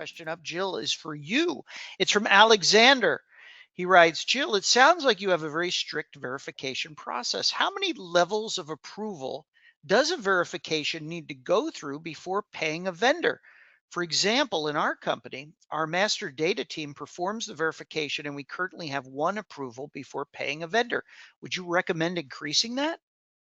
question up, Jill, is for you. It's from Alexander. He writes, Jill, it sounds like you have a very strict verification process. How many levels of approval does a verification need to go through before paying a vendor? For example, in our company, our master data team performs the verification and we currently have one approval before paying a vendor. Would you recommend increasing that?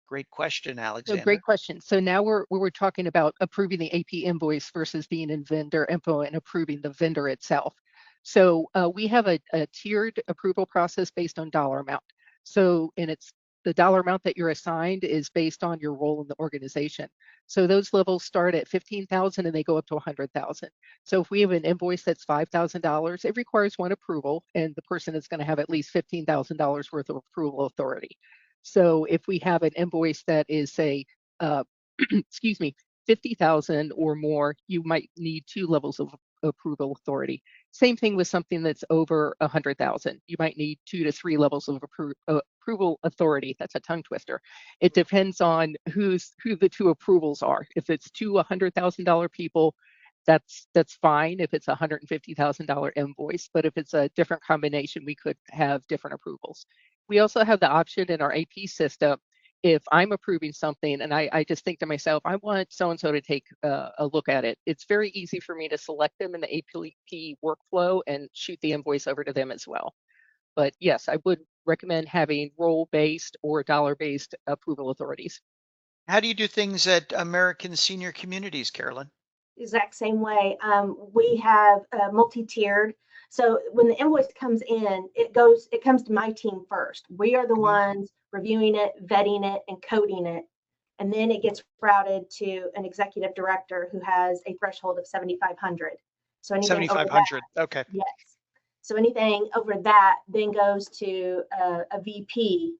Great question, So great Alexander. question. So now we're talking about approving the AP invoice versus being in vendor info and approving the vendor itself. So we have a tiered approval process based on dollar amount. So, and it's the dollar amount that you're assigned is based on your role in the organization. So those levels start at 15,000 and they go up to 100,000. So if we have an invoice that's $5,000, it requires one approval, and the person is going to have at least $15,000 worth of approval authority. So if we have an invoice that is, say, excuse me, 50,000 or more, you might need 2 levels of approval authority. Same thing with something that's over 100,000. You might need 2 to 3 levels of approval authority. That's a tongue twister. It depends on who the two approvals are. If it's two $100,000 people, that's fine if it's a $150,000 invoice. But if it's a different combination, we could have different approvals. We also have the option in our AP system, if I'm approving something and I just think to myself, I want so-and-so to take a look at it, it's very easy for me to select them in the AP workflow and shoot the invoice over to them as well. But yes, I would recommend having role-based or dollar-based approval authorities. How do you do things at American Senior Communities, Carolyn? Exact same way. We have multi-tiered. So when the invoice comes in, it comes to my team first. We are the ones reviewing it, vetting it, and coding it. And then it gets routed to an executive director who has a threshold of 7,500. So anything over 7,500. Okay. yes. So anything over that then goes to a VP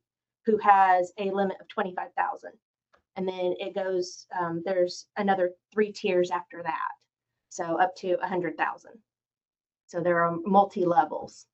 who has a limit of 25,000. And then it goes, there's another 3 tiers after that. So up to 100,000. So there are multi-levels.